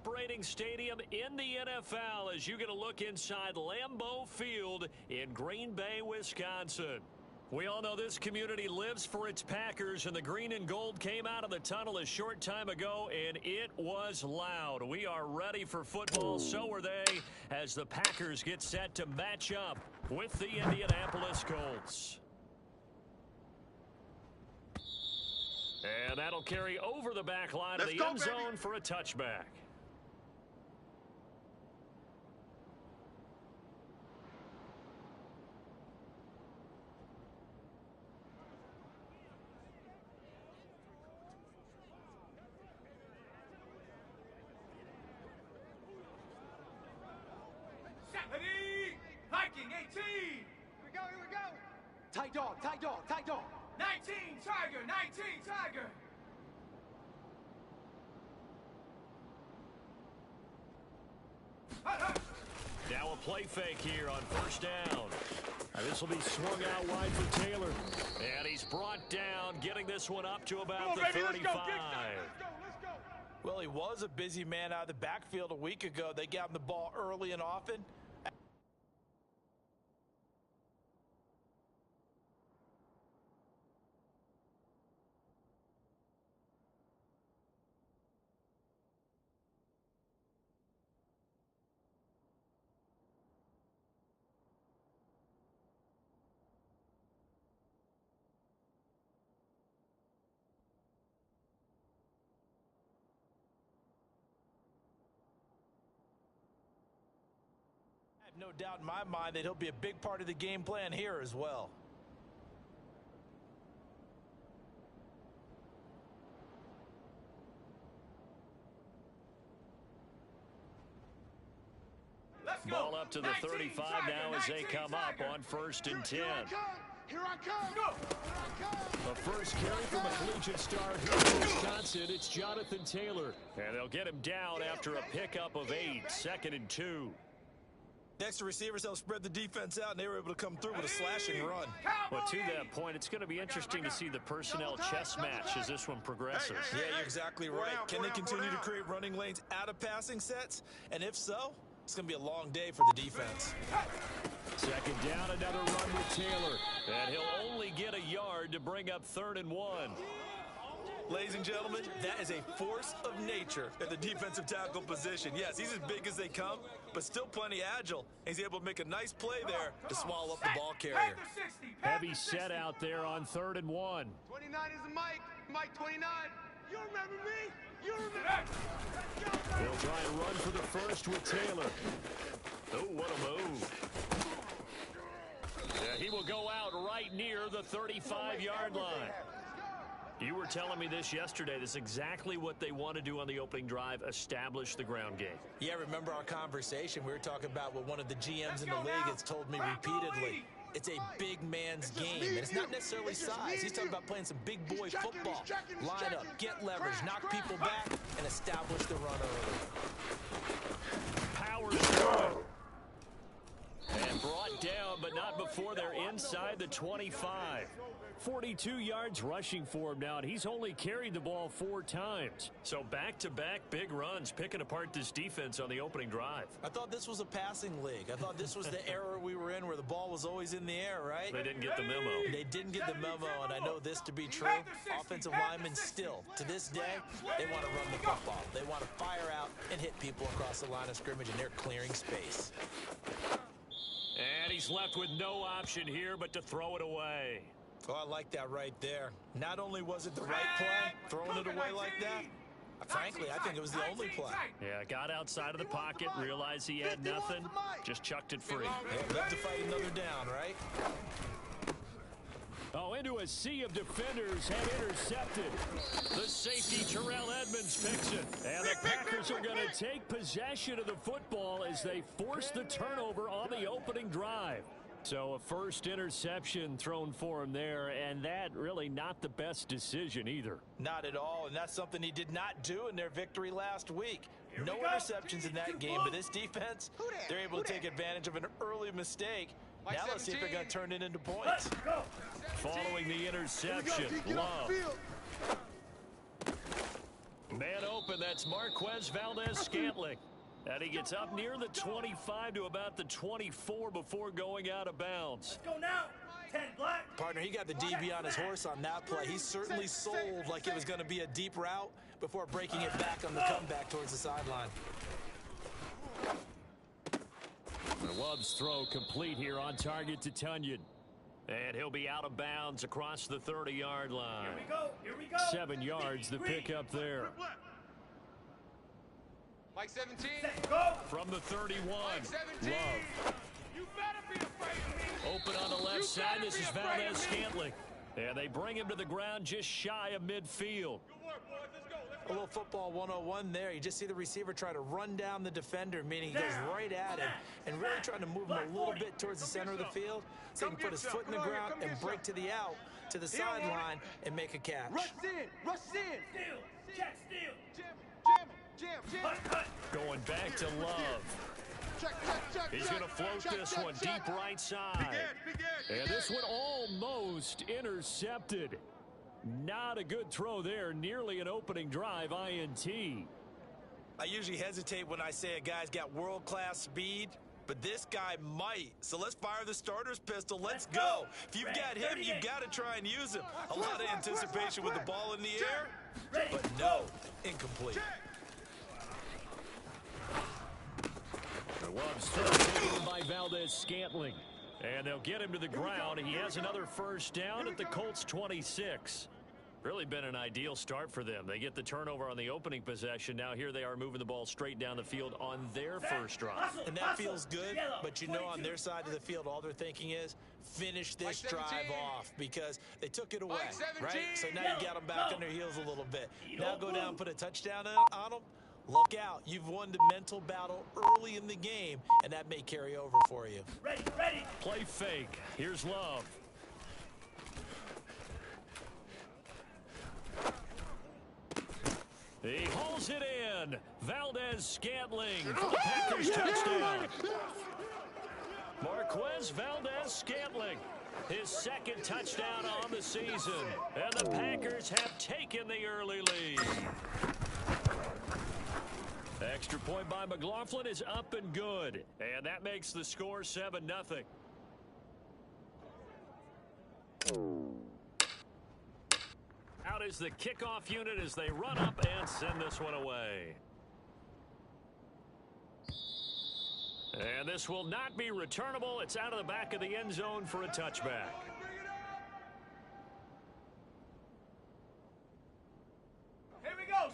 operating stadium in the NFL as you get a look inside Lambeau Field in Green Bay, Wisconsin. We all know this community lives for its Packers, and the green and gold came out of the tunnel a short time ago, and it was loud. We are ready for football, so are they, as the Packers get set to match up with the Indianapolis Colts. And that'll carry over the back line of the end zone for a touchback. Hiking 18. Here we go, here we go. Tight dog, tight dog, tight dog. 19 Tiger, 19 Tiger. Now a play fake here on first down. This will be swung out wide for Taylor. And he's brought down, getting this one up to about the 35. Let's go. Well, he was a busy man out of the backfield a week ago. They got him the ball early and often. No doubt in my mind that he'll be a big part of the game plan here as well. Ball up to the 35 now as they come up on 1st and 10. Here I come. The first carry from a collegiate star here in Wisconsin, it's Jonathan Taylor. And they'll get him down after a pickup of 8, 2nd and 2. Next, the receivers helped spread the defense out, and they were able to come through with a slashing run. Well, to that point, it's going to be interesting to see the personnel chess match as this one progresses. Yeah, you're exactly right. Can they continue to create running lanes out of passing sets? And if so, it's going to be a long day for the defense. 2nd down, another run with Taylor. And he'll only get a yard to bring up 3rd and 1. Ladies and gentlemen, that is a force of nature at the defensive tackle position. Yes, he's as big as they come, but still plenty agile. He's able to make a nice play there to swallow up the ball carrier. Heavy set out there on 3rd and 1. 29 is Mike. Mike 29. You remember me? You remember? They'll try and run for the first with Taylor. Oh, what a move. Yeah, he will go out right near the 35-yard line. You were telling me this yesterday. This is exactly what they want to do on the opening drive, establish the ground game. Yeah, remember our conversation? We were talking about what one of the GMs in the league has told me repeatedly. It's a big man's game, and it's not necessarily size. He's talking about playing some big boy football. Line up, get leverage, knock people back, and establish the run early. Powers through it. And brought down, but not before they're inside the 25. 42 yards rushing for him now, and he's only carried the ball 4 times. So back-to-back big runs, picking apart this defense on the opening drive. I thought this was a passing league. I thought this was the era we were in where the ball was always in the air, right? They didn't get the memo. They didn't get the memo, and I know this to be true. Offensive linemen still, to this day, they want to run the football. They want to fire out and hit people across the line of scrimmage, and they're clearing space. And he's left with no option here but to throw it away. Oh, I like that right there. Not only was it the right play, throwing it away like that, frankly, I think it was the only play. Yeah, got outside of the pocket, realized he had nothing, just chucked it free. Yeah, live to fight another down, right? Oh, into a sea of defenders, had intercepted. The safety, Terrell Edmonds, picks it. And the Packers are going to take possession of the football as they force the turnover on the opening drive. So a first interception thrown for him there, and that really not the best decision either. Not at all, and that's something he did not do in their victory last week. No interceptions in that game, but this defense, they're able to take advantage of an early mistake. Now let's see if they're going to turn it into points. Following the interception, Love. Man open and that's Marquez Valdez-Scantling. And he gets up near the 25 to about the 24 before going out of bounds. Let's go now. 10 black. Partner, he got the DB on his horse on that play. He certainly sold like it was going to be a deep route before breaking it back on the comeback towards the sideline. Love's throw complete here on target to Tunyon. And he'll be out of bounds across the 30-yard line. Here we go. Here we go. 7 yards the pickup there. Mike 17. Go. From the 31, Mike 17. Love. You better be afraid of me. Open on the left side, this is Valdez-Scantling. And they bring him to the ground just shy of midfield. Good work, boys. Let's go. A little football 101 there. You just see the receiver try to run down the defender, meaning he goes right at him and really trying to move him a little bit towards the center of the field so he can put his foot in the ground and break to the out, to the sideline, and make a catch. Rush in. Rush in. Steal. Check steal. Jam. Going back to Love. Check. He's going to float this one deep right side. And this one almost intercepted. Not a good throw there. Nearly an opening drive INT. I usually hesitate when I say a guy's got world-class speed, but this guy might. So let's fire the starter's pistol. Let's go. If you've got him, you've got to try and use him. A lot of anticipation with the ball in the air, but no, incomplete. Love's throw taken by Valdez-Scantling. And they'll get him to the ground. He has another first down at the Colts 26. Really been an ideal start for them. They get the turnover on the opening possession. Now here they are moving the ball straight down the field on their first drive. And that feels good, but you know on their side of the field, all they're thinking is finish this drive off because they took it away, right? So now you got them back on their heels a little bit. Now go down, put a touchdown on them. Look out. You've won the mental battle early in the game, and that may carry over for you. Ready. Play fake. Here's Love. He hauls it in. Valdez-Scantling for the Packers touchdown. Marquez Valdez-Scantling, his second touchdown on the season. And the Packers have taken the early lead. Extra point by McLaughlin is up and good. And that makes the score 7-0. Out is the kickoff unit as they run up and send this one away. And this will not be returnable. It's out of the back of the end zone for a touchback.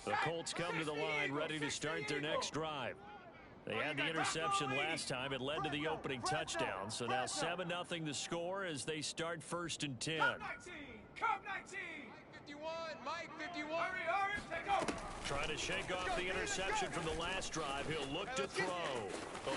The Colts come to the line ready to start their next drive. They had the interception last time. It led to the opening touchdown. So now 7-0 the score as they start 1st and 10. Come 19. 51. Mike 51. Hurry. Take over. Trying to shake off the interception from the last drive. He'll look to throw.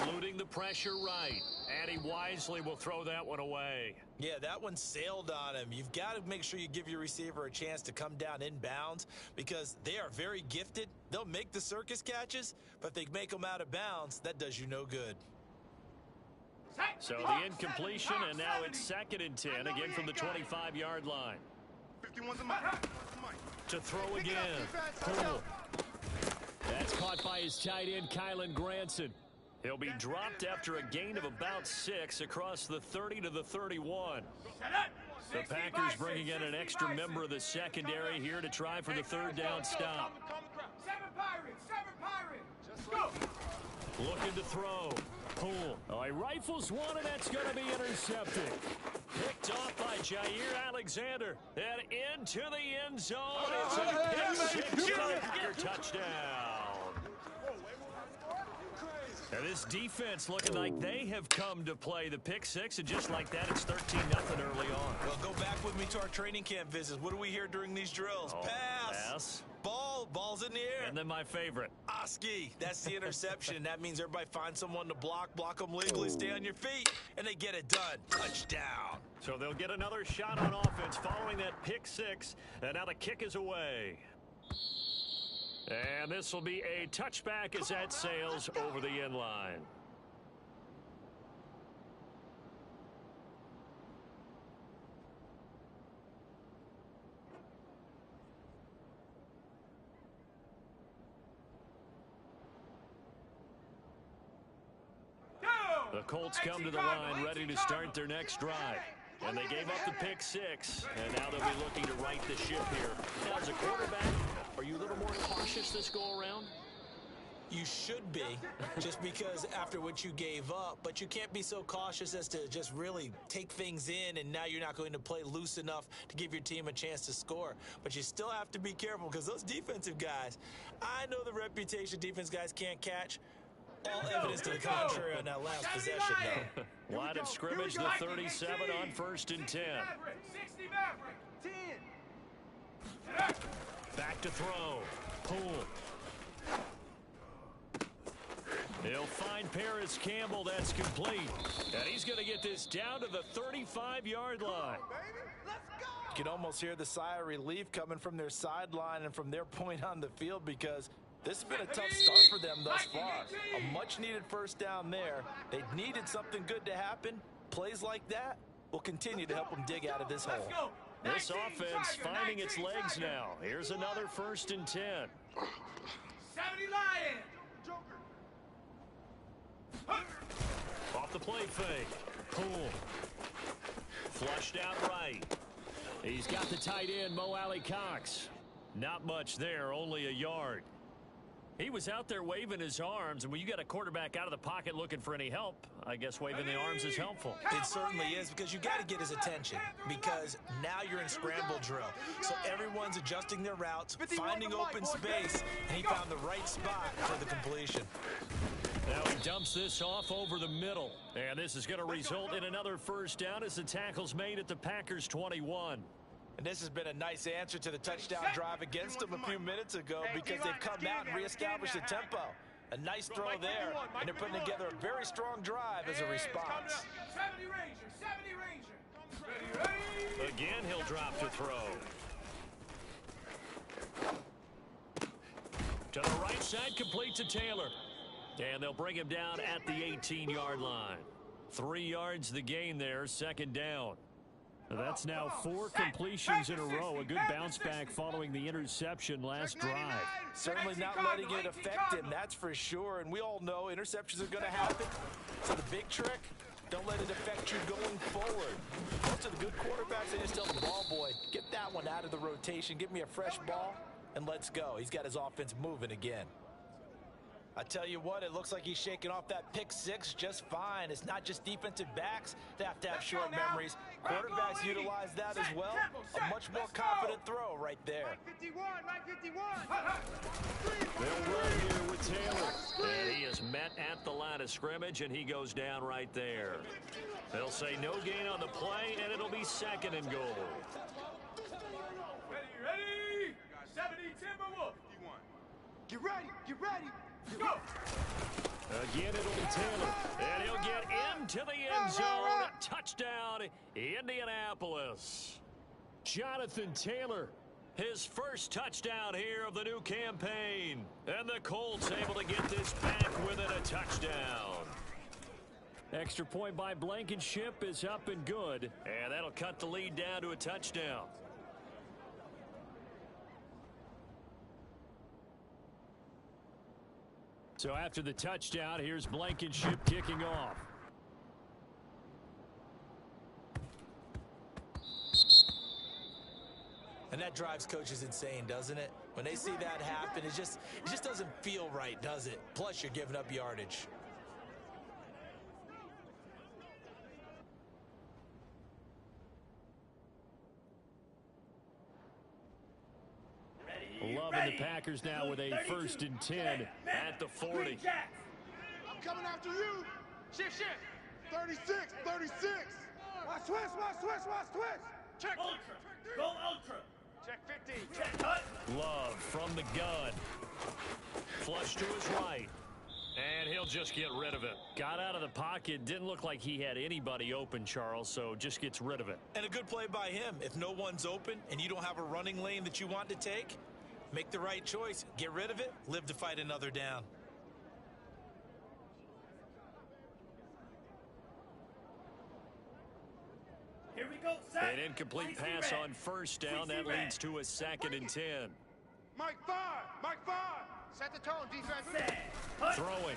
Eluding the pressure right. And he wisely will throw that one away. Yeah, that one sailed on him. You've got to make sure you give your receiver a chance to come down inbounds because they are very gifted. They'll make the circus catches, but if they make them out of bounds, that does you no good. So the incompletion, and now it's 2nd and 10, again from the 25-yard line. 51's a Mike. To throw again. Cool. That's caught by his tight end, Kylan Granson. He'll be dropped after a gain of about 6 across the 30 to the 31. The Packers bringing in an extra member of the secondary here to try for the 3rd down stop. 7 Pirates. Go. Looking to throw. Poole. Oh, he rifles one, and that's going to be intercepted. Picked off by Jair Alexander. And into the end zone. It's a pick 6 Packer touchdown. And this defense looking like they have come to play the pick 6, and just like that, it's 13-0 early on. Well, go back with me to our training camp visits. What do we hear during these drills? Pass. Ball's in the air. And then my favorite. Oski. That's the interception. That means everybody finds someone to block them legally, stay on your feet, and they get it done. Touchdown. So they'll get another shot on offense following that pick 6, and now the kick is away. And this will be a touchback as that sails over the end line. The Colts come to the line ready to start their next drive. And they gave up the pick six, and now they'll be looking to right the ship here. Now, as a quarterback, are you a little more cautious this go-around? You should be, just because after what you gave up, but you can't be so cautious as to just really take things in, and now you're not going to play loose enough to give your team a chance to score. But you still have to be careful, because those defensive guys, I know the reputation defense guys can't catch. All evidence to the contrary on that last possession, though. Line of scrimmage, the 37 on 1st and 10. 60 Maverick. 10. Back to throw. Poole. He'll find Paris Campbell. That's complete. And he's going to get this down to the 35-yard line. You can almost hear the sigh of relief coming from their sideline and from their point on the field, because this has been a tough start for them thus far. A much-needed first down there. They needed something good to happen. Plays like that will continue to help them dig out of this hole. This offense finding its legs now. Here's another 1st and 10. 70 Lion. Off the play fake. Poole. Flushed out right. He's got the tight end, Mo Alley Cox. Not much there, only a yard. He was out there waving his arms, and when you got a quarterback out of the pocket looking for any help, I guess waving the arms is helpful. It certainly is, because you got to get his attention, because now you're in scramble drill. So everyone's adjusting their routes, finding open space, and he found the right spot for the completion. Now he dumps this off over the middle, and this is going to result in another first down as the tackle's made at the Packers' 21. And this has been a nice answer to the touchdown drive against them a few minutes ago, because they've come out and reestablished the tempo. A nice throw there, and they're putting together a very strong drive as a response. 70 Ranger. 70 Ranger. Again, he'll drop to throw. To the right side, complete to Taylor. And they'll bring him down at the 18-yard line. 3 yards the gain there, 2nd down. That's now 4 completions in a row. A good bounce back following the interception last drive. Certainly not letting it affect him, that's for sure. And we all know interceptions are going to happen. So the big trick, don't let it affect you going forward. Most of the good quarterbacks, they just tell the ball boy, get that one out of the rotation, give me a fresh ball, and let's go. He's got his offense moving again. I tell you what, it looks like he's shaking off that pick six just fine. It's not just defensive backs that have to have short memories. Quarterbacks utilize that as well. A much more confident throw right there. They'll run here with Taylor. And he is met at the line of scrimmage, and he goes down right there. They'll say no gain on the play, and it'll be 2nd and goal. Ready? 70 Timberwolf. Get ready, get ready. Go! Again, it'll be Taylor, and he'll get into the end zone. Touchdown, Indianapolis. Jonathan Taylor, his first touchdown here of the new campaign. And the Colts able to get this back within a touchdown. Extra point by Blankenship is up and good, and that'll cut the lead down to a touchdown. So after the touchdown, here's Blankenship kicking off. And that drives coaches insane, doesn't it? When they see that happen, it just doesn't feel right, does it? Plus, you're giving up yardage. Loving the Packers now with a 1st and 10 at the 40. I'm coming after you. Shift. 36. Watch twist. Check. Ultra. Go ultra. Check 50. Check cut. Love from the gun. Flush to his right. And he'll just get rid of it. Got out of the pocket. Didn't look like he had anybody open, Charles, so just gets rid of it. And a good play by him. If no one's open and you don't have a running lane that you want to take, make the right choice. Get rid of it. Live to fight another down. Here we go, set. An incomplete pass on 1st down. That leads to a 2nd and 10. Mike 5. Set the tone, defense. Set. Cut. Throwing.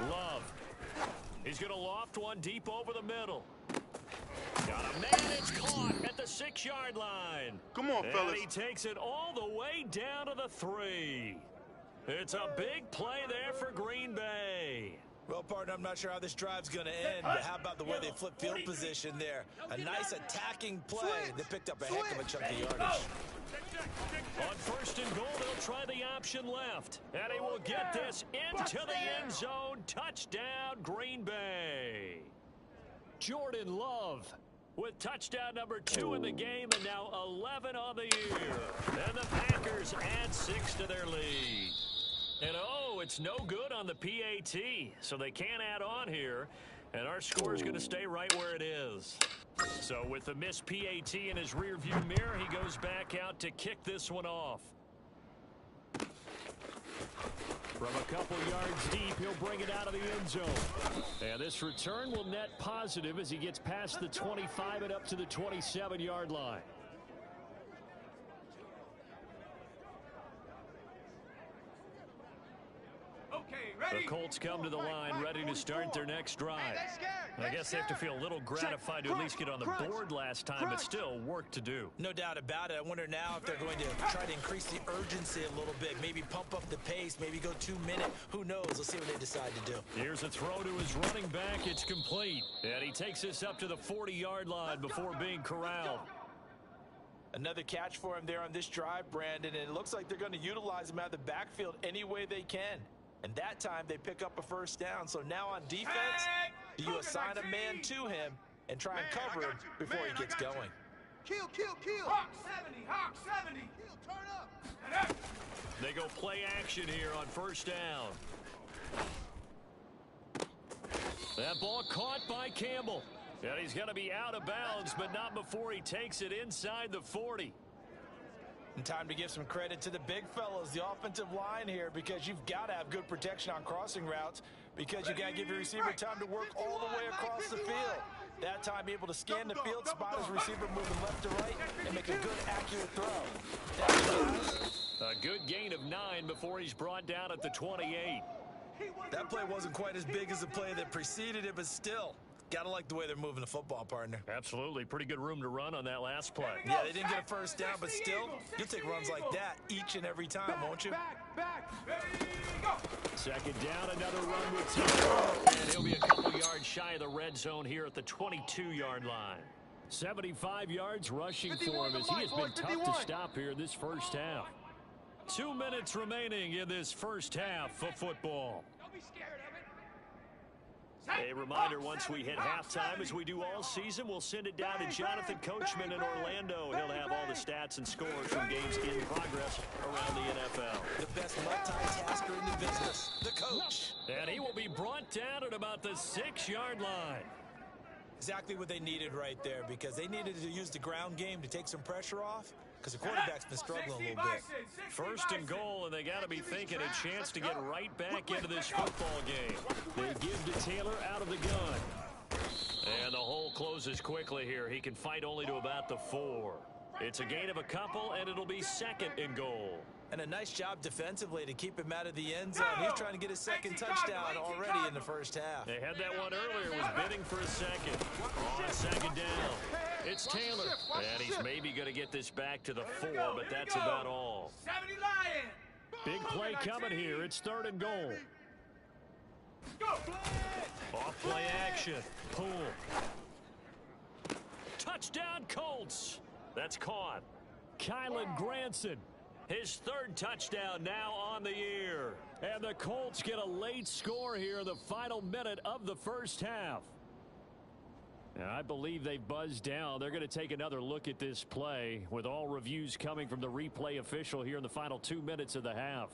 Love. He's going to loft one deep over the middle. Got a man, it's caught at the 6-yard line. Come on, fellas. And he takes it all the way down to the 3. It's a big play there for Green Bay. Well, partner, I'm not sure how this drive's going to end, but how about the way they flip field position there? A nice attacking play. They picked up a heck of a chunk of yardage. On 1st and goal, they'll try the option left. And he will get this into the end zone. Touchdown, Green Bay. Jordan Love with touchdown number 2 in the game, and now 11 on the year. And the Packers add 6 to their lead. And oh, it's no good on the PAT, so they can't add on here. And our score is going to stay right where it is. So with the missed PAT in his rearview mirror, he goes back out to kick this one off. From a couple yards deep, he'll bring it out of the end zone. And this return will net positive as he gets past the 25 and up to the 27-yard line. The Colts come to the line ready to start their next drive. I guess they have to feel a little gratified to at least get on the board last time, but still work to do. No doubt about it. I wonder now if they're going to try to increase the urgency a little bit, maybe pump up the pace, maybe go 2 minutes. Who knows? Let's see what they decide to do. Here's a throw to his running back. It's complete. And he takes this up to the 40-yard line before being corralled. Another catch for him there on this drive, Brandon, and it looks like they're going to utilize him out of the backfield any way they can. And that time they pick up a first down. So now on defense, do you assign a man to him and try and cover him before he gets going? Kill. Hawk 70, Hawk 70. Kill, turn up. They go play action here on first down. That ball caught by Campbell. And he's going to be out of bounds, but not before he takes it inside the 40. And time to give some credit to the big fellas, the offensive line here, because you've got to have good protection on crossing routes, because you got to give your receiver time to work all the way across the field. That time, be able to scan the field, spot his receiver moving left to right, and make a good, accurate throw. A good gain of 9 before he's brought down at the 28. That play wasn't quite as big as the play that preceded it, but still, got to like the way they're moving the football, partner. Absolutely. Pretty good room to run on that last play. Yeah, they didn't get a first down, but still, you'll take runs like that each and every time, won't you? Back. Ready, go. Second down, another run with Taylor. And he'll be a couple yards shy of the red zone here at the 22-yard line. 75 yards rushing for him as he has been tough to stop here in this first half. 2 minutes remaining in this first half of football. Don't be scared of it. A reminder, once we hit halftime, as we do all season, we'll send it down to Jonathan Coachman in Orlando. He'll have all the stats and scores from games in progress around the NFL. The best multitasker in the business, the coach. And he will be brought down at about the 6-yard line. Exactly what they needed right there, because they needed to use the ground game to take some pressure off, because the quarterback's been struggling a little bit. First and goal, and they got to be thinking a chance to get right back into this football game. They give to Taylor out of the gun. And the hole closes quickly here. He can fight only to about the 4. It's a gain of a couple, and it'll be second and goal. And a nice job defensively to keep him out of the end zone. He's trying to get his second touchdown already in the first half. They had that one earlier, was bidding for a second. On second down, it's Taylor. And he's maybe going to get this back to the 4, but that's about all. 70 Lion. Big play coming here. It's third and goal. Off play action. Pull. Touchdown Colts. That's caught. Kylan Granson. His third touchdown now on the year. And the Colts get a late score here in the final minute of the first half. And I believe they've buzzed down. They're going to take another look at this play with all reviews coming from the replay official here in the final 2 minutes of the half.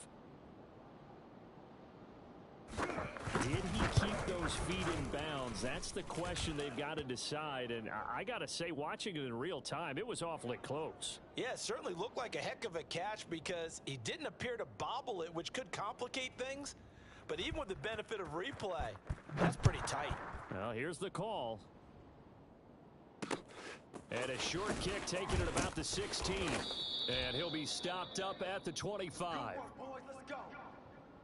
Did he keep those feet in bounds? That's the question they've got to decide. And I got to say, watching it in real time, it was awfully close. Yeah, it certainly looked like a heck of a catch because he didn't appear to bobble it, which could complicate things. But even with the benefit of replay, that's pretty tight. Well, here's the call. And a short kick taken at about the 16. And he'll be stopped up at the 25. Boys,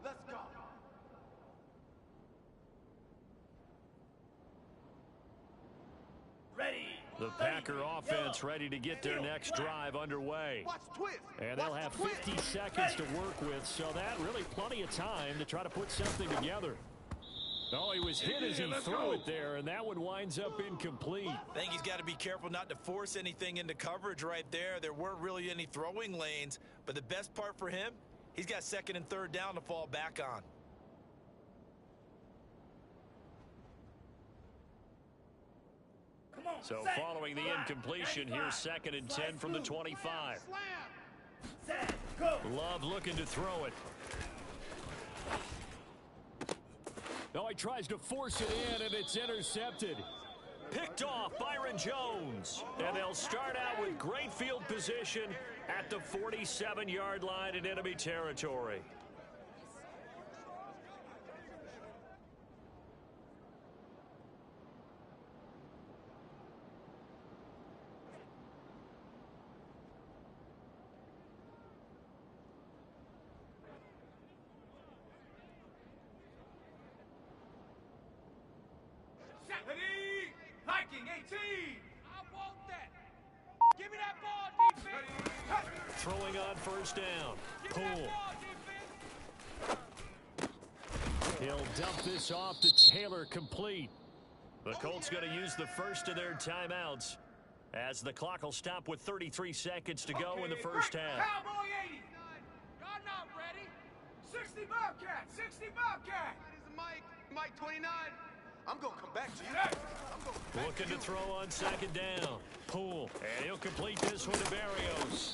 let's go. The Packer offense ready to get their next drive underway. And they'll have 50 seconds to work with, so that really plenty of time to try to put something together. Oh, he was hit as he threw it there, and that one winds up incomplete. I think he's got to be careful not to force anything into coverage right there. There weren't really any throwing lanes, but the best part for him, he's got second and third down to fall back on. So following the incompletion, here's second and 10 from the 25. Love looking to throw it. No, he tries to force it in, and it's intercepted. Picked off Byron Jones. And they'll start out with great field position at the 47-yard line in enemy territory. Hiking 18. I want that. Give me that ball, defense. Throwing on first down. Poole. He'll dump this off to Taylor, complete. The Colts going to use the first of their timeouts as the clock will stop with 33 seconds to go in the first half. Cowboy 80. Y'all not ready. 60 Bobcat. 60 Bobcat. Mike 29. I'm going to come back to you. Looking to throw on second down. Poole. And he'll complete this one to Berrios.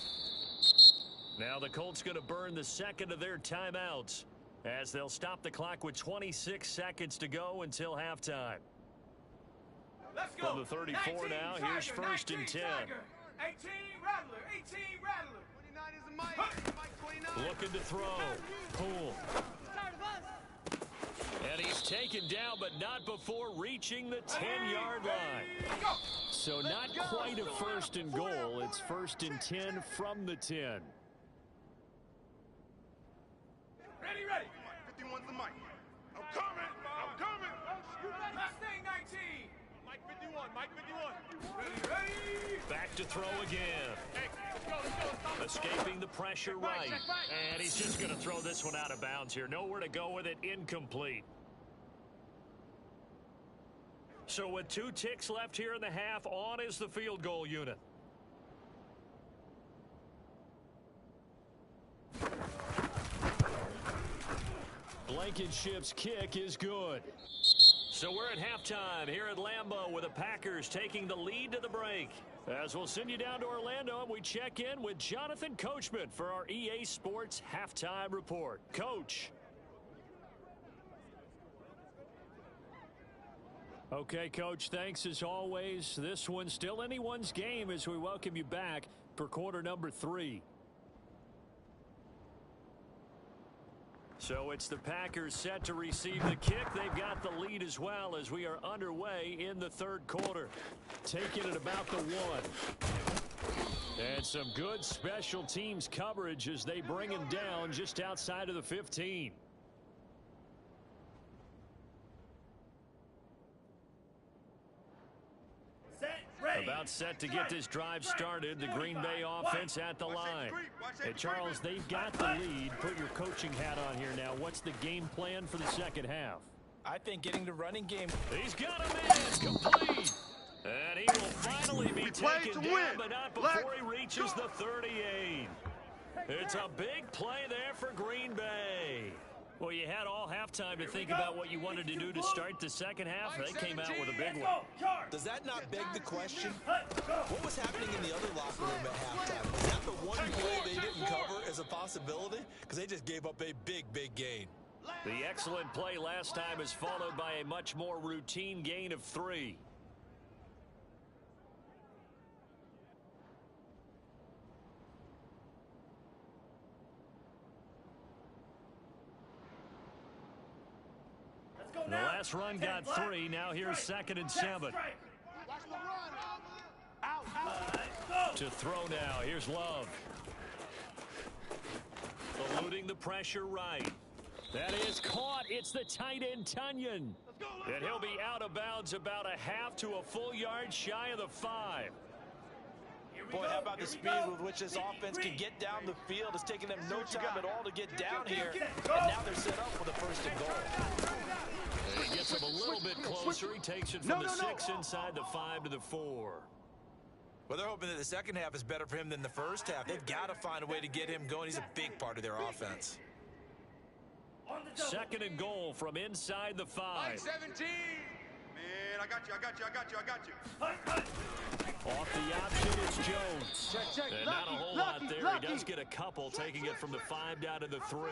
Now the Colts going to burn the second of their timeouts as they'll stop the clock with 26 seconds to go until halftime. Let's go. From the 34 now, here's first and 10. 18 Rattler. 18 Rattler. 29 is a Mike 29. Looking to throw. Poole. And he's taken down, but not before reaching the 10-yard line. So not quite a first and goal. It's first and 10 from the 10. Ready. 51's the Mike. I'm coming. Mustang 19. Mike 51. Ready. Back to throw again. Escaping the pressure right. And he's just going to throw this one out of bounds here. Nowhere to go with it. Incomplete. So with 2 ticks left here in the half, on is the field goal unit. Blankenship's kick is good. So we're at halftime here at Lambeau with the Packers taking the lead to the break. As we'll send you down to Orlando and we check in with Jonathan Coachman for our EA Sports Halftime Report. Coach. Okay, Coach, thanks as always. This one's still anyone's game as we welcome you back for quarter number 3. So it's the Packers set to receive the kick. They've got the lead as well as we are underway in the third quarter. Taking it about the 1. And some good special teams coverage as they bring him down just outside of the 15. About set to get this drive started. The Green Bay offense at the line. Hey, Charles, they've got the lead. Put your coaching hat on here now. What's the game plan for the second half? I think getting the running game. He's got a man complete. And he will finally be taken down, but not before he reaches the 38. It's a big play there for Green Bay. Well, you had all halftime to think about what you wanted to do to start the second half. They came out with a big one. Does that not beg the question? What was happening in the other locker room at halftime? Was that the one play they didn't cover as a possibility? Because they just gave up a big gain. The excellent play last time is followed by a much more routine gain of 3. The last run got 3. Now here's second and 7. To throw now. Here's Love. Eluding the pressure right. That is caught. It's the tight end, Tunyon. And he'll be out of bounds about a half to a full yard shy of the 5. Boy, how about the speed with which this offense can get down the field? It's taking them no time at all to get down here. And now they're set up for the 1st and goal. And he gets him a little bit closer. He takes it from the 6 inside the 5 to the 4. Well, they're hoping that the second half is better for him than the first half. They've got to find a way to get him going. He's a big part of their offense. 2nd and goal from inside the 5. 17. Man, I got you. Off the option, it's Jones. Check. And not a whole lot there. He does get a couple, taking it from the 5 down to the 3.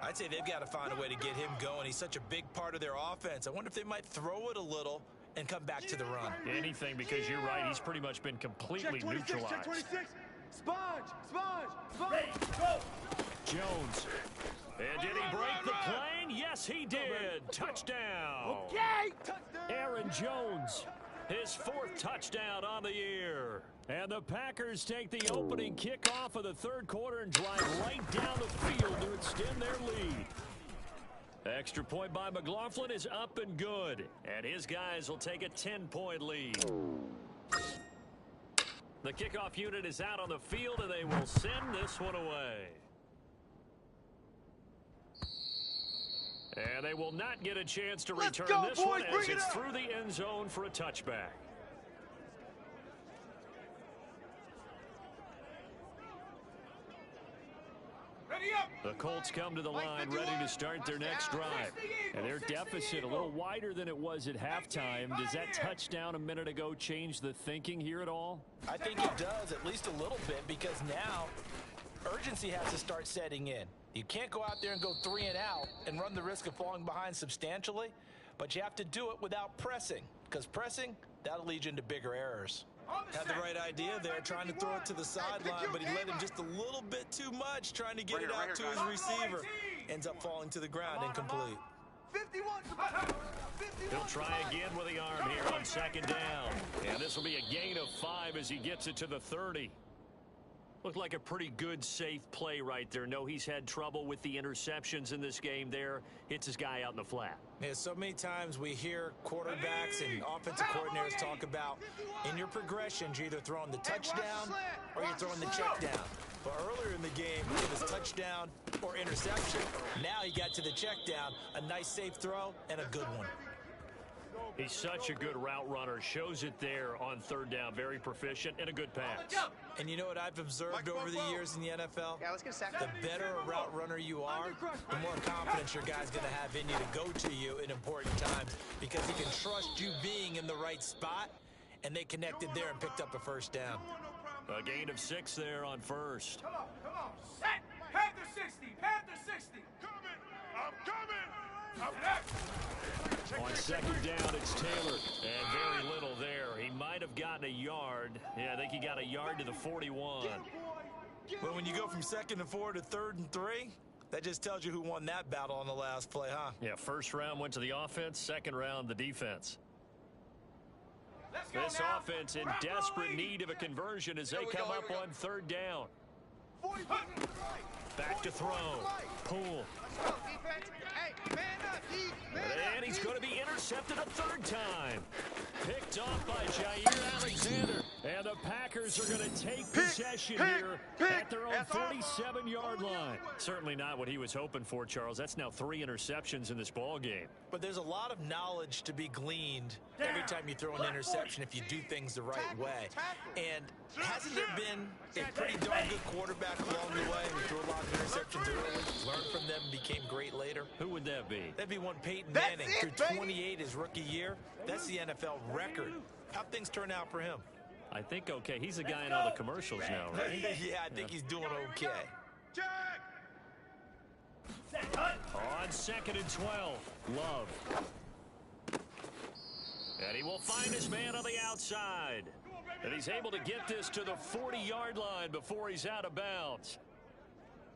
I'd say they've got to find a way to get him going. He's such a big part of their offense. I wonder if they might throw it a little and come back to the run. Anything, because you're right. He's pretty much been completely neutralized. Check 26. Sponge. Ready, go. Jones. And did he break the plane? Yes, he did. Touchdown. Okay. Aaron Jones, his 4th touchdown on the year. And the Packers take the opening kickoff of the 3rd quarter and drive right down the field to extend their lead. Extra point by McLaughlin is up and good. And his guys will take a 10-point lead. The kickoff unit is out on the field, and they will send this one away. And they will not get a chance to return this one as it's through the end zone for a touchback. The Colts come to the line ready to start their next drive. And their deficit a little wider than it was at halftime. Does that touchdown a minute ago change the thinking here at all? I think it does, at least a little bit, because now urgency has to start setting in. You can't go out there and go 3 and out and run the risk of falling behind substantially, but you have to do it without pressing, because pressing, that'll lead you into bigger errors. Had the right idea there, trying to throw it to the sideline, but he let him just a little bit too much, trying to get it out to his receiver. Ends up falling to the ground, incomplete. 51. He'll try again with the arm here on 2nd down. And this will be a gain of 5 as he gets it to the 30. Looked like a pretty good, safe play right there. No, he's had trouble with the interceptions in this game there. Hits his guy out in the flat. Yeah, so many times we hear quarterbacks and offensive coordinators talk about in your progressions, you're either throwing the touchdown or you're throwing the check down. But earlier in the game, it was touchdown or interception. Now he got to the check down, a nice safe throw and a good one. He's such a good route runner. Shows it there on 3rd down. Very proficient and a good pass. And you know what I've observed over the years in the NFL? Yeah, let's get a sack. The better a route runner you are, the more confidence your guy's going to have in you to go to you in important times, because he can trust you being in the right spot, and they connected there and picked up a 1st down. A gain of 6 there on 1st. Come on. Set. Panther 60. I'm coming. On 2nd down, it's Taylor. And very little there. He might have gotten a yard. Yeah, I think he got a yard to the 41. But when you go from 2nd and 4 to 3rd and 3, that just tells you who won that battle on the last play, huh? Yeah, 1st round went to the offense. 2nd round, the defense. This offense in desperate need of a conversion as they come up on 3rd down. Back to throw. Poole. And he's going to be intercepted a 3rd time. Picked off by Jair Alexander. And the Packers are going to take possession here at their own 47-yard line. Certainly not what he was hoping for, Charles. That's now 3 interceptions in this ball game. But there's a lot of knowledge to be gleaned every time you throw an interception if you do things the right way. And hasn't there been a pretty darn good quarterback along the way who threw a lot of interceptions early, learned from them, became great later? Who would that be? That'd be one Peyton Manning. Through 28 his rookie year. That's the NFL record. How'd things turn out for him? I think okay. He's a guy in all the commercials now, right? Yeah, I think he's doing okay. On 2nd and 12, Love. And he will find his man on the outside. And he's able to get this to the 40-yard line before he's out of bounds.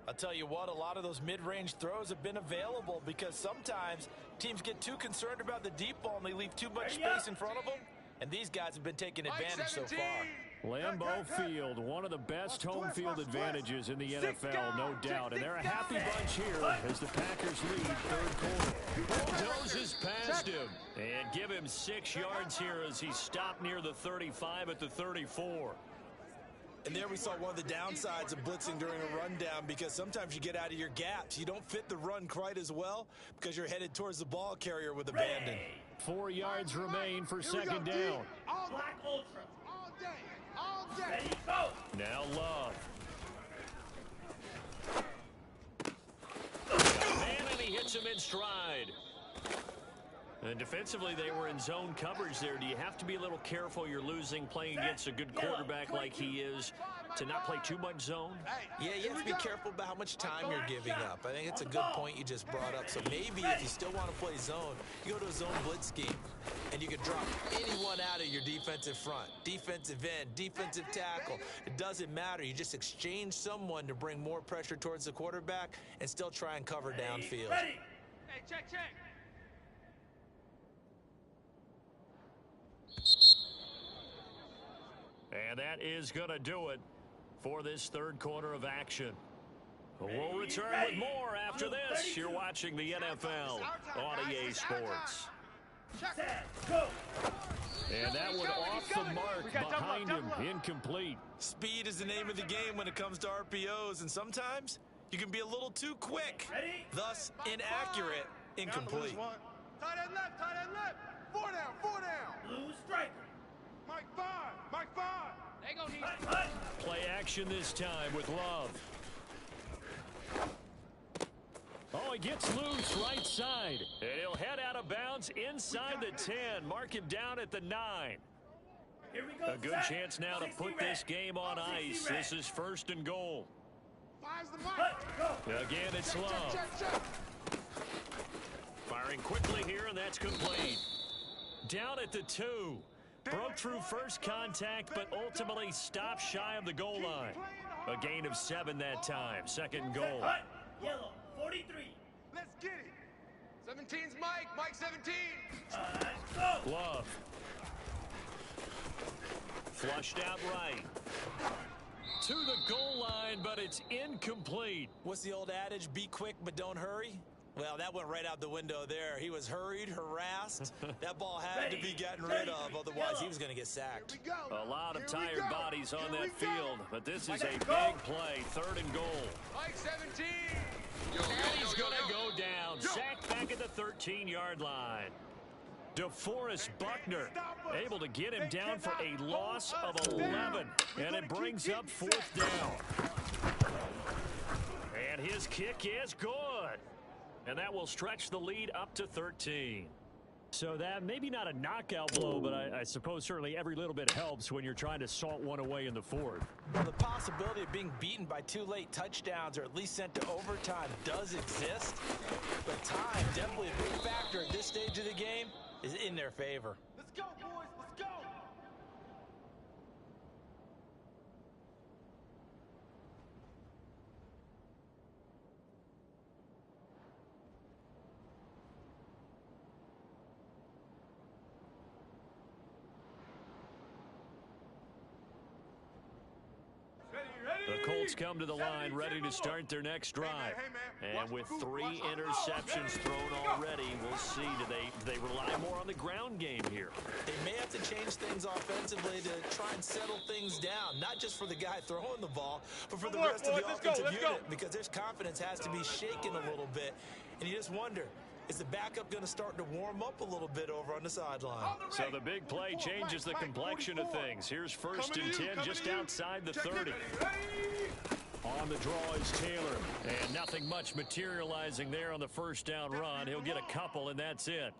I'll tell you what, a lot of those mid-range throws have been available because sometimes teams get too concerned about the deep ball and they leave too much space in front of them. And these guys have been taking advantage so far. Lambeau Field, one of the best home field advantages in the NFL, no doubt. And they're a happy bunch here as the Packers lead third quarter. Bulldozes past him and give him 6 yards here as he stopped near the 35 at the 34. And there we saw one of the downsides of blitzing during a rundown, because sometimes you get out of your gaps. You don't fit the run quite as well because you're headed towards the ball carrier with abandon. 4 yards remain for second down. Black Ultra. All day. All day. Ready, go. Now Love. Man, and he hits him in stride. And defensively, they were in zone coverage there. Do you have to be a little careful? You're losing playing against a good quarterback like he is to not play too much zone? Yeah, you have to be careful about how much time you're giving up. I think it's a good point you just brought up. So maybe if you still want to play zone, you go to a zone blitz scheme, and you can drop anyone out of your defensive front, defensive end, defensive tackle. It doesn't matter. You just exchange someone to bring more pressure towards the quarterback and still try and cover downfield. Ready. Hey, check. And that is going to do it for this third quarter of action. We'll return with more after this. You're watching the NFL on EA Sports. Set. Go. And that one off the mark behind him, incomplete. Speed is the name of the game when it comes to RPOs, and sometimes you can be a little too quick, thus inaccurate, incomplete. Tight end left. 4 down. Blue striker. Mike 5. They gonna need Cut. Play action this time with Love. Oh, he gets loose right side. And he'll head out of bounds inside the 10. Mark him down at the 9. Here we go. A good chance now to put this game on ice. This is first and goal. Fires the mic. Cut. Go. Again, it's Love. Check. Firing quickly here, and that's complete. Down at the 2. Broke through first contact, but ultimately stopped shy of the goal line. A gain of 7 that time. Second goal. Cut. Yellow. 43. Let's get it. 17's Mike. Mike 17. Go. Love. Flushed out right. To the goal line, but it's incomplete. What's the old adage? Be quick, but don't hurry? Well, that went right out the window there. He was hurried, harassed. That ball had to be gotten rid of, otherwise he was going to get sacked. A lot of tired bodies on that field, but this is a big play. Third and goal. Mike 17. And he's going to go down. Sacked back at the 13-yard line. DeForest Buckner able to get him down for a loss of 11. And it brings up 4th down. And his kick is good. And that will stretch the lead up to 13. So that maybe not a knockout blow, but I suppose certainly every little bit helps when you're trying to salt one away in the 4th. Well, the possibility of being beaten by 2 late touchdowns or at least sent to overtime does exist. But time, definitely a big factor at this stage of the game, is in their favor. Let's go, boys. Let's go. The Colts come to the line ready to start their next drive. And with 3 interceptions thrown already, we'll see, do they rely more on the ground game here? They may have to change things offensively to try and settle things down, not just for the guy throwing the ball, but for the rest of the offensive unit, because their confidence has to be shaken a little bit. And you just wonder, is the backup going to start to warm up a little bit over on the sideline? So the big play changes the complexion of things. Here's 1st and 10 just outside the 30. On the draw is Taylor. And nothing much materializing there on the first down run. He'll get a couple, and that's it.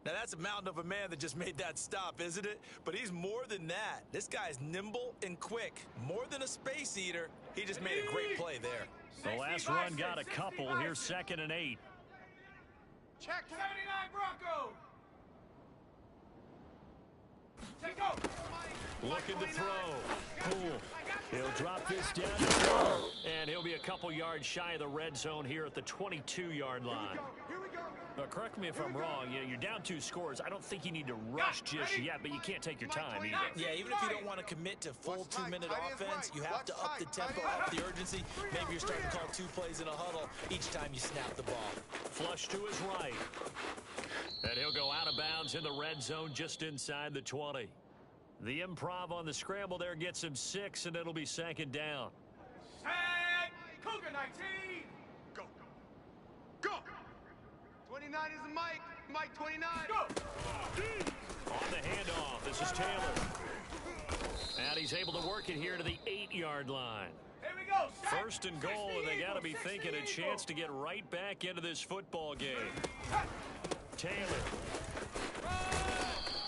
Now, that's a mountain of a man that just made that stop, isn't it? But he's more than that. This guy's nimble and quick. More than a space eater. He just made a great play there. The last run got a couple. Here's 2nd and 8. Check 79 Bronco. Take go. Looking to throw. Cool. He'll drop this down to throw, and he'll be a couple yards shy of the red zone here at the 22-yard line. But correct me if I'm wrong, you're down 2 scores. I don't think you need to rush just yet, but you can't take your time either. Yeah, even if you don't want to commit to full 2-minute offense, you have to up the tempo, up the urgency. Maybe you're starting to call 2 plays in a huddle each time you snap the ball. Flush to his right. And he'll go out of bounds in the red zone just inside the 20. The improv on the scramble there gets him 6, and it'll be 2nd down. Set. Cougar 19. Go. Go. 29 is the Mike. Mike 29. Go. On the handoff, this is Taylor. And he's able to work it here to the 8-yard line. Here we go. Set. 1st and goal, and they got to be thinking a chance to get right back into this football game. Taylor.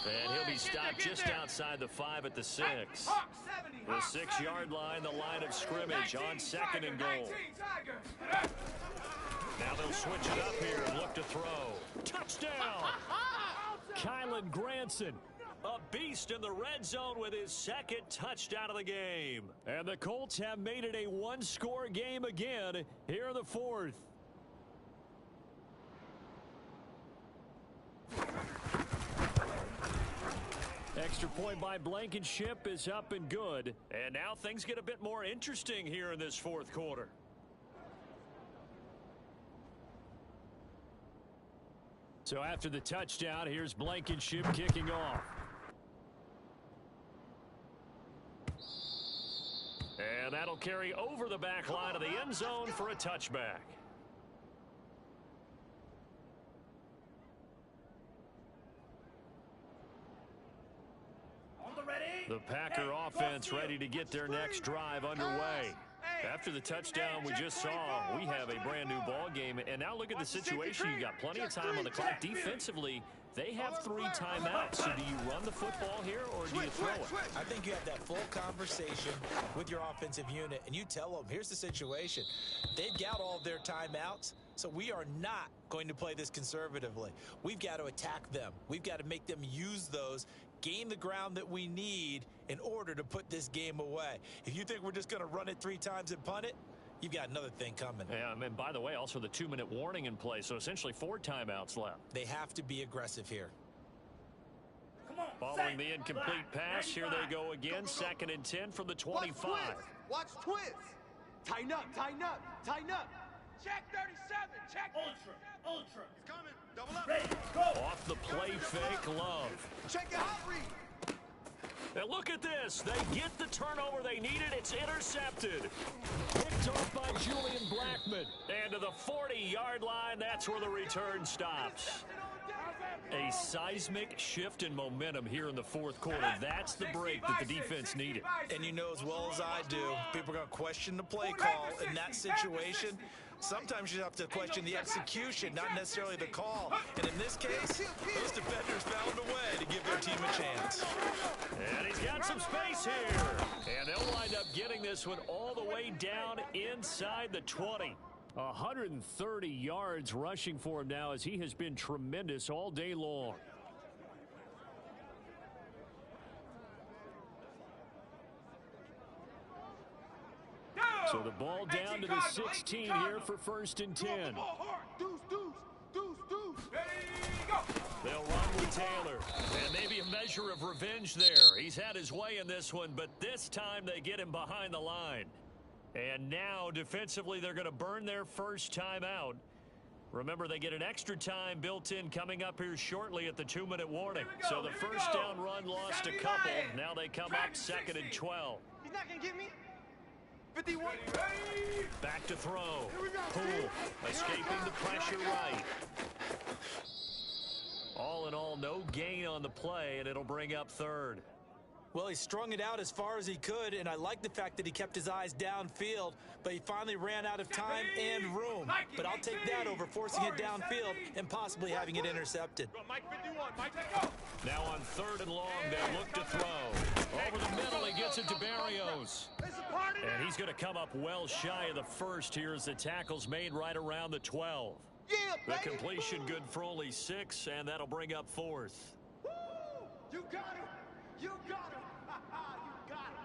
And he'll be stopped just outside the 5 at the 6. The 6-yard line, the line of scrimmage on 2nd and goal. Now they'll switch it up here and look to throw. Touchdown! Kylan Granson, a beast in the red zone with his 2nd touchdown of the game. And the Colts have made it a 1-score game again here in the 4th. Extra point by Blankenship is up and good. And now things get a bit more interesting here in this 4th quarter. So after the touchdown, here's Blankenship kicking off. And that'll carry over the back line of the end zone for a touchback. The Packer offense ready to get their next drive underway. After the touchdown we just saw, we have a brand new ball game. And now look at the situation. You got plenty of time on the clock. Defensively, they have 3 timeouts. So do you run the football here or do you throw it? I think you have that full conversation with your offensive unit, and you tell them, here's the situation. They've got all of their timeouts, so we are not going to play this conservatively. We've got to attack them. We've got to make them use those, gain the ground that we need in order to put this game away. If you think we're just going to run it 3 times and punt it, you've got another thing coming. Yeah, and by the way, also the 2-minute warning in play, so essentially 4 timeouts left. They have to be aggressive here. Following the incomplete pass, here they go again. 2nd and 10 from the 25. Watch twist. Tighten up, tighten up, tighten up. Check 37, check. Ultra. He's coming. Double up. Ready, go. Off the play fake, Love. Check it out, read. And look at this. They get the turnover they needed. It's intercepted. Picked off by Julian Blackman. And to the 40-yard line, that's where the return stops. A seismic shift in momentum here in the 4th quarter. That's the break that the defense needed. And you know as well as I do, people are going to question the play call in that situation. Sometimes you have to question the execution, not necessarily the call. And in this case, those defenders found a way to give their team a chance. And he's got some space here. And they'll wind up getting this one all the way down inside the 20. 130 yards rushing for him now as he has been tremendous all day long. So the ball down to the 16 here for 1st and 10. They'll run with Taylor. And maybe a measure of revenge there. He's had his way in this one, but this time they get him behind the line. And now, defensively, they're going to burn their first time out. Remember, they get an extra time built in coming up here shortly at the 2-minute warning. So the first down run lost a couple. Now they come up 2nd and 12. He's not going to get me. 51. Back to throw. Poole escaping the pressure right. All in all, no gain on the play, and it'll bring up 3rd. Well, he strung it out as far as he could, and I like the fact that he kept his eyes downfield, but he finally ran out of time and room. But I'll take that over forcing it downfield and possibly having it intercepted. Now on 3rd and long, they'll look to throw. Over the middle, he gets it to Barrios. And he's going to come up well shy of the first here as the tackle's made right around the 12. The completion good for only 6, and that'll bring up 4th. You got it. You got it. You got it.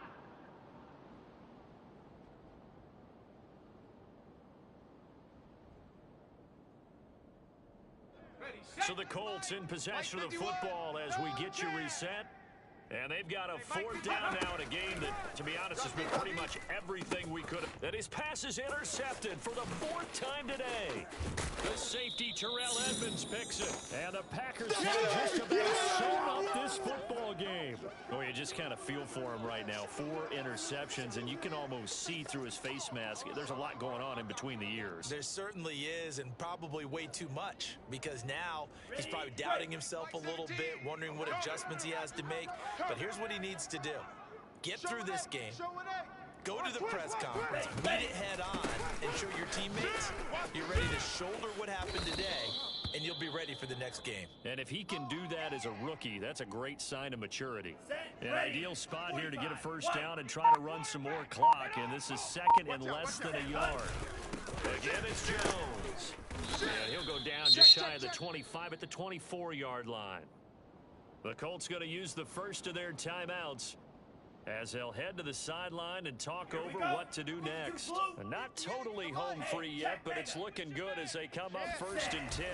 So the Colts in possession of the football as we get you reset. And they've got a fourth down now in a game that, to be honest, has been pretty much everything we could have. And his pass is intercepted for the fourth time today. The safety, Terrell Edmonds, picks it. And the Packers have just about shown up this football game. Oh, you just kind of feel for him right now. 4 interceptions, and you can almost see through his face mask. There's a lot going on in between the ears. There certainly is, and probably way too much, because now he's probably doubting himself a little bit, wondering what adjustments he has to make. But here's what he needs to do. Get through this game. Go to the press conference, meet it head on, and show your teammates you're ready to shoulder what happened today, and you'll be ready for the next game. And if he can do that as a rookie, that's a great sign of maturity. An ideal spot here to get a first down and try to run some more clock, and this is second and less than a yard. Again, it's Jones. And he'll go down just shy of the 25 at the 24-yard line. The Colts going to use the first of their timeouts as they'll head to the sideline and talk over what to do next. And not totally home free yet, but it's looking good as they come up first and 10.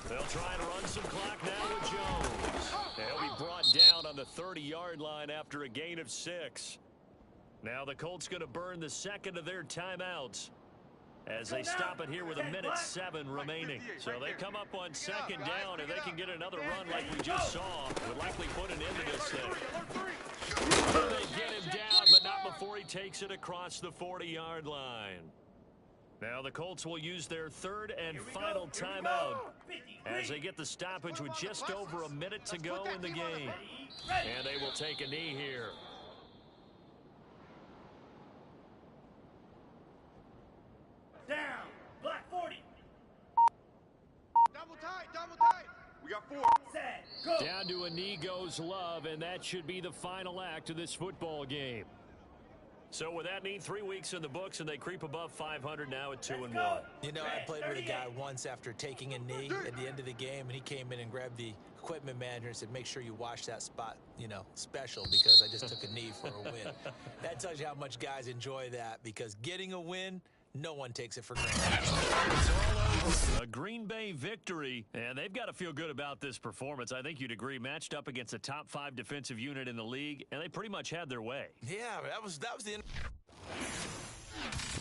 They'll try to run some clock now with Jones. He'll be brought down on the 30-yard line after a gain of 6. Now the Colts going to burn the second of their timeouts as they stop it here with 1:07 remaining. So they come up on second down, and they can get another run like we just saw. Would likely put an end to this thing. They get him down, but not before he takes it across the 40-yard line. Now the Colts will use their third and final timeout as they get the stoppage with just over a minute to go in the game. And they will take a knee here. Down. Black 40. Double tight. We got 4. Set. Go. Down to a knee goes Love, and that should be the final act of this football game. So with that knee, 3 weeks in the books, and they creep above 500 now at 2-1. You know, I played with a guy once after taking a knee at the end of the game, and he came in and grabbed the equipment manager and said, make sure you wash that spot, you know, special, because I just took a knee for a win. That tells you how much guys enjoy that, because getting a win, no one takes it for granted. A Green Bay victory, and they've got to feel good about this performance. I think you'd agree, matched up against a top 5 defensive unit in the league, and they pretty much had their way. Yeah, that was the